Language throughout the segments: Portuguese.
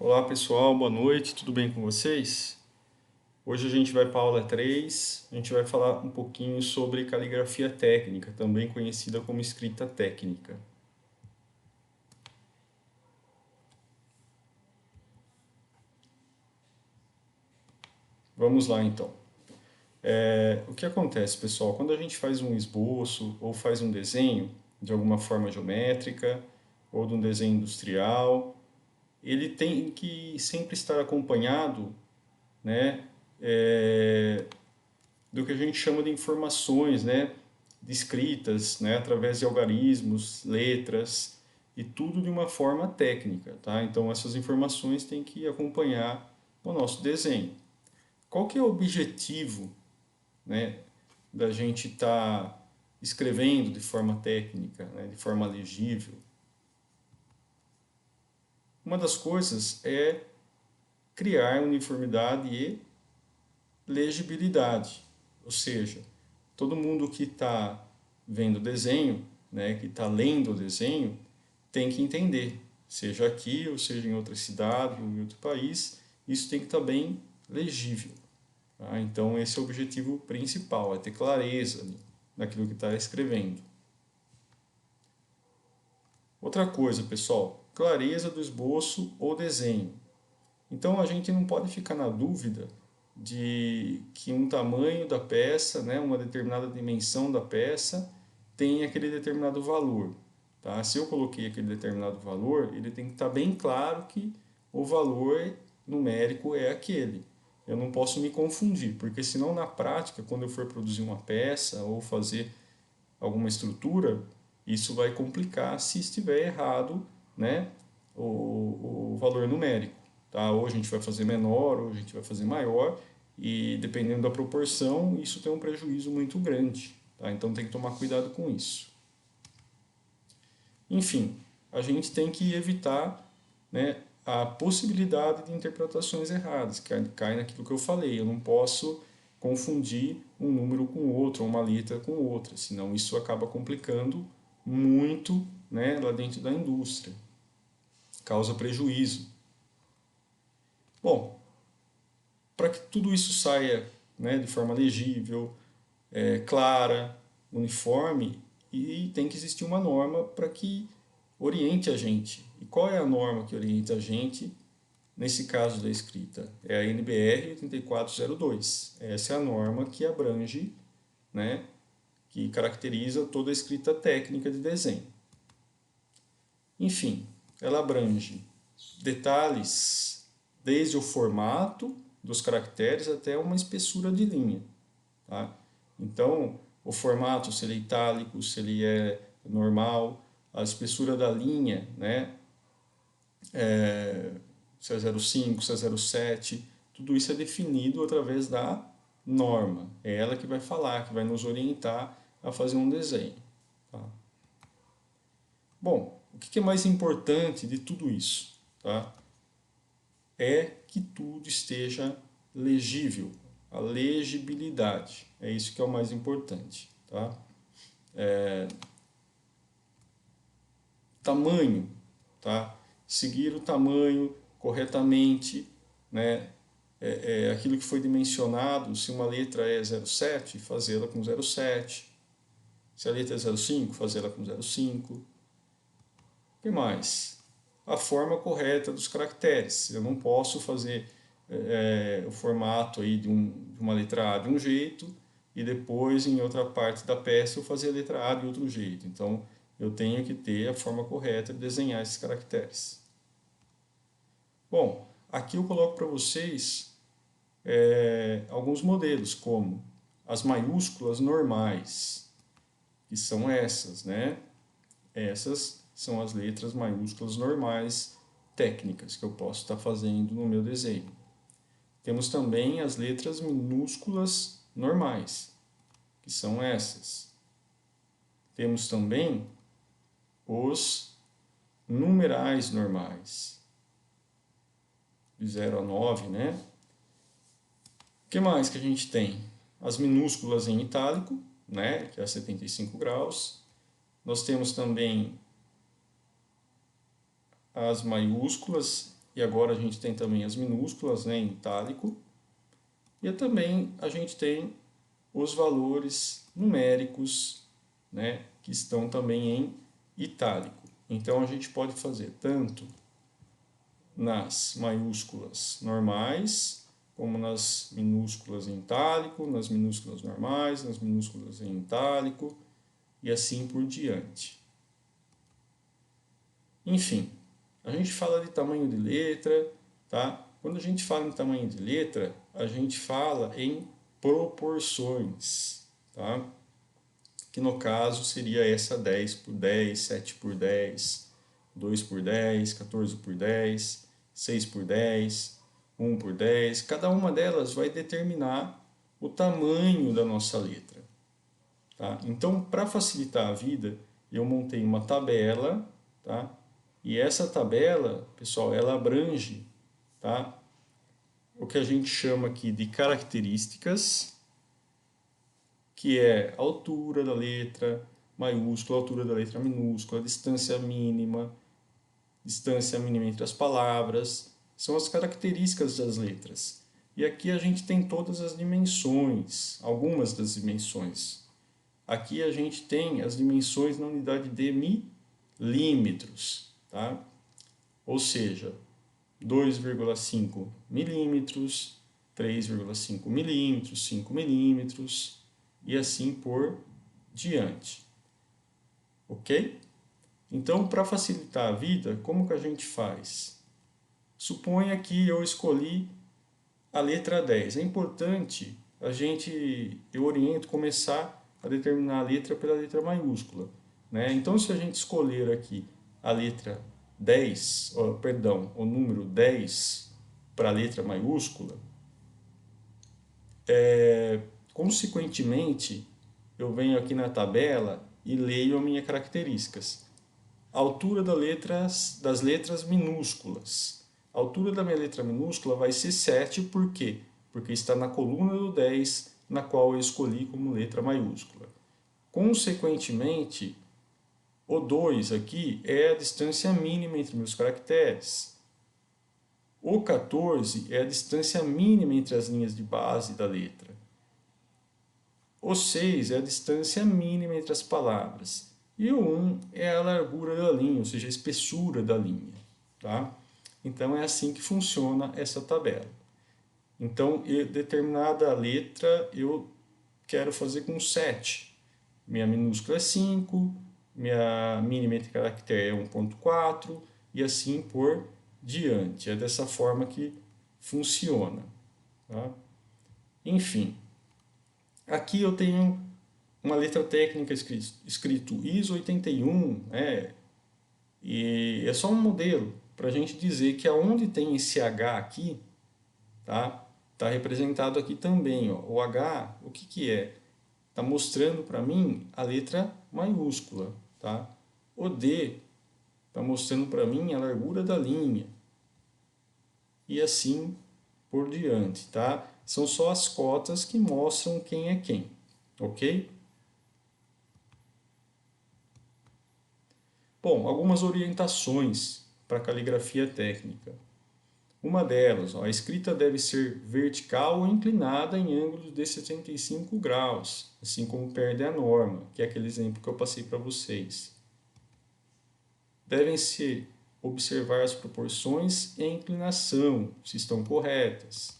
Olá pessoal, boa noite, tudo bem com vocês? Hoje a gente vai para a aula 3, a gente vai falar um pouquinho sobre caligrafia técnica, também conhecida como escrita técnica. Vamos lá então. O que acontece, pessoal? Quando a gente faz um esboço ou faz um desenho de alguma forma geométrica ou de um desenho industrial, ele tem que sempre estar acompanhado, né, do que a gente chama de informações, né, descritas, né, através de algarismos, letras e tudo de uma forma técnica, tá? Então essas informações têm que acompanhar o nosso desenho. Qual que é o objetivo, né, da gente estar escrevendo de forma técnica, né, de forma legível? Uma das coisas é criar uniformidade e legibilidade, ou seja, todo mundo que está vendo o desenho, né, que está lendo o desenho, tem que entender, seja aqui ou seja em outra cidade ou em outro país, isso tem que estar bem legível. Tá? Então esse é o objetivo principal, é ter clareza naquilo que está escrevendo. Outra coisa, pessoal, clareza do esboço ou desenho. Então a gente não pode ficar na dúvida de que um tamanho da peça, né, uma determinada dimensão da peça, tem aquele determinado valor. Tá? Se eu coloquei aquele determinado valor, ele tem que estar bem claro que o valor numérico é aquele. Eu não posso me confundir, porque senão na prática, quando eu for produzir uma peça ou fazer alguma estrutura, isso vai complicar se estiver errado, né, o valor numérico. Tá? Ou a gente vai fazer menor, ou a gente vai fazer maior, e dependendo da proporção, isso tem um prejuízo muito grande. Tá? Então tem que tomar cuidado com isso. Enfim, a gente tem que evitar, né, a possibilidade de interpretações erradas, que cai naquilo que eu falei. Eu não posso confundir um número com outro, ou uma letra com outra, senão isso acaba complicando muito, né, lá dentro da indústria. Causa prejuízo. Bom, para que tudo isso saia, né, de forma legível, clara, uniforme, e tem que existir uma norma para que oriente a gente. E qual é a norma que orienta a gente nesse caso da escrita? É a NBR 8402. Essa é a norma que abrange, né, que caracteriza toda a escrita técnica de desenho. Enfim, ela abrange detalhes desde o formato dos caracteres até uma espessura de linha. Tá? Então, o formato, se ele é itálico, se ele é normal, a espessura da linha, né? Se é 0,5, se é 0,7, tudo isso é definido através da norma. É ela que vai falar, que vai nos orientar a fazer um desenho. Tá? Bom, o que é mais importante de tudo isso? Tá? É que tudo esteja legível, a legibilidade. É isso que é o mais importante. Tá? Tamanho, tá? Seguir o tamanho corretamente, né? Aquilo que foi dimensionado, se uma letra é 0,7, fazê-la com 0,7. Se a letra é 0,5, fazê-la com 0,5. O que mais? A forma correta dos caracteres. Eu não posso fazer o formato aí de uma letra A de um jeito e depois em outra parte da peça eu fazer a letra A de outro jeito. Então eu tenho que ter a forma correta de desenhar esses caracteres. Bom, aqui eu coloco para vocês alguns modelos, como as maiúsculas normais, que são essas, né? Essas são as letras maiúsculas normais técnicas que eu posso estar fazendo no meu desenho. Temos também as letras minúsculas normais, que são essas. Temos também os numerais normais, de 0 a 9, né? O que mais que a gente tem? As minúsculas em itálico, né, que é a 75 graus. Nós temos também as maiúsculas e agora a gente tem também as minúsculas, né, em itálico, e também a gente tem os valores numéricos, né, que estão também em itálico. Então a gente pode fazer tanto nas maiúsculas normais, como nas minúsculas em itálico, nas minúsculas normais, nas minúsculas em itálico e assim por diante. Enfim, a gente fala de tamanho de letra, tá? Quando a gente fala em tamanho de letra, a gente fala em proporções, tá? Que no caso seria essa 10 por 10, 7 por 10, 2 por 10, 14 por 10, 6 por 10, 1 por 10. Cada uma delas vai determinar o tamanho da nossa letra. Tá? Então, para facilitar a vida, eu montei uma tabela, tá? E essa tabela, pessoal, ela abrange, tá? O que a gente chama aqui de características, que é a altura da letra maiúscula, a altura da letra minúscula, a distância mínima entre as palavras, são as características das letras. E aqui a gente tem todas as dimensões, algumas das dimensões. Aqui a gente tem as dimensões na unidade de milímetros, tá? Ou seja, 2,5 milímetros, 3,5 milímetros, 5 milímetros e assim por diante. Ok? Então, para facilitar a vida, como que a gente faz? Suponha que eu escolhi a letra 10. É importante eu oriento começar a determinar a letra pela letra maiúscula, né? Então, se a gente escolher aqui a letra 10, o número 10 para a letra maiúscula, consequentemente, eu venho aqui na tabela e leio as minhas características. A altura das letras minúsculas. A altura da minha letra minúscula vai ser 7, por quê? Porque está na coluna do 10, na qual eu escolhi como letra maiúscula. Consequentemente, o 2 aqui é a distância mínima entre meus caracteres. O 14 é a distância mínima entre as linhas de base da letra. O 6 é a distância mínima entre as palavras. E o 1 é a largura da linha, ou seja, a espessura da linha. Tá? Então é assim que funciona essa tabela. Então, determinada letra eu quero fazer com 7. Minha minúscula é 5, minha mínima entre caractere é 1.4 e assim por diante. É dessa forma que funciona. Tá? Enfim, aqui eu tenho uma letra técnica escrito ISO 81, e é só um modelo para a gente dizer que aonde tem esse H aqui, tá representado aqui também. Ó. O H, o que é? Está mostrando para mim a letra maiúscula. Tá? O D está mostrando para mim a largura da linha. E assim por diante. Tá? São só as cotas que mostram quem é quem. Ok? Bom, algumas orientações para caligrafia técnica. Uma delas, a escrita deve ser vertical ou inclinada em ângulos de 75 graus, assim como pede a norma, que é aquele exemplo que eu passei para vocês. Devem-se observar as proporções e a inclinação, se estão corretas.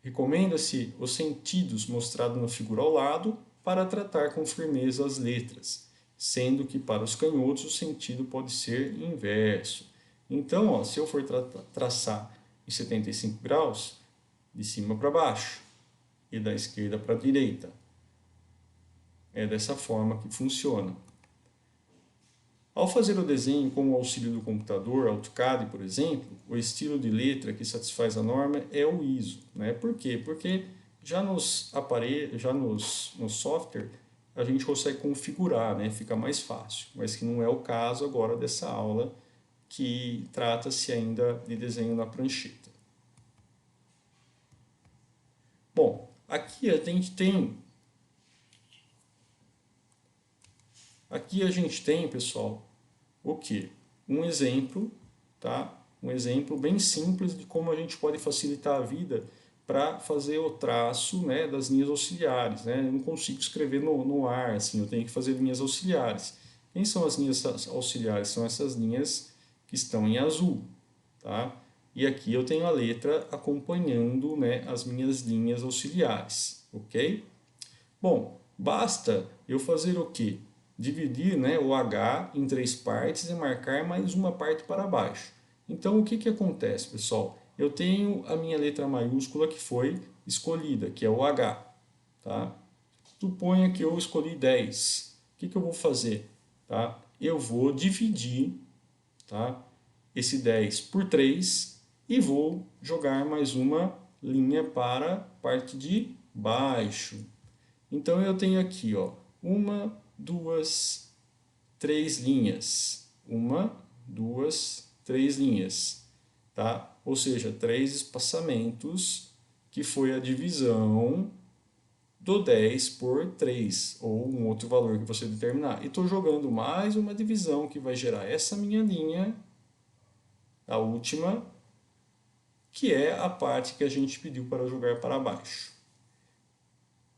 Recomenda-se os sentidos mostrados na figura ao lado para tratar com firmeza as letras, sendo que para os canhotos o sentido pode ser inverso. Então, se eu for traçar em 75 graus, de cima para baixo e da esquerda para a direita. É dessa forma que funciona. Ao fazer o desenho com o auxílio do computador, AutoCAD, por exemplo, o estilo de letra que satisfaz a norma é o ISO. Né? Por quê? Porque já nos aparelhos, no software, a gente consegue configurar, né? Fica mais fácil. Mas que não é o caso agora dessa aula, que trata-se ainda de desenho na prancheta. Bom, aqui a gente tem, pessoal, o que? Um exemplo, tá? um exemplo bem simples de como a gente pode facilitar a vida para fazer o traço, né, das linhas auxiliares. Né? Eu não consigo escrever no ar, assim, eu tenho que fazer linhas auxiliares. Quem são as linhas auxiliares? São essas linhas que estão em azul. Tá? E aqui eu tenho a letra acompanhando, né, as minhas linhas auxiliares. Ok? Bom, basta eu fazer o quê? Dividir, né, o H em 3 partes e marcar mais uma parte para baixo. Então, o que, que acontece, pessoal? Eu tenho a minha letra maiúscula que foi escolhida, que é o H. Tá? Suponha que eu escolhi 10. O que, que eu vou fazer? Tá? Eu vou dividir, tá, esse 10 por 3 e vou jogar mais uma linha para a parte de baixo. Então eu tenho aqui, ó, uma, duas, três linhas. Uma, duas, três linhas, tá? Ou seja, 3 espaçamentos, que foi a divisão do 10 por 3, ou um outro valor que você determinar. E estou jogando mais uma divisão que vai gerar essa minha linha, a última, que é a parte que a gente pediu para jogar para baixo.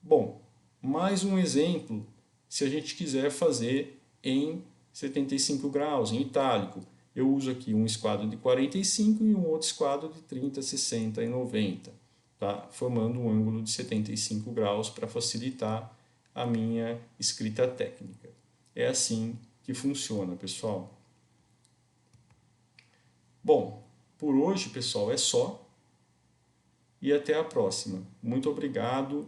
Bom, mais um exemplo, se a gente quiser fazer em 75 graus, em itálico. Eu uso aqui um esquadro de 45 e um outro esquadro de 30, 60 e 90, tá? Formando um ângulo de 75 graus para facilitar a minha escrita técnica. É assim que funciona, pessoal. Bom, por hoje, pessoal, é só. E até a próxima. Muito obrigado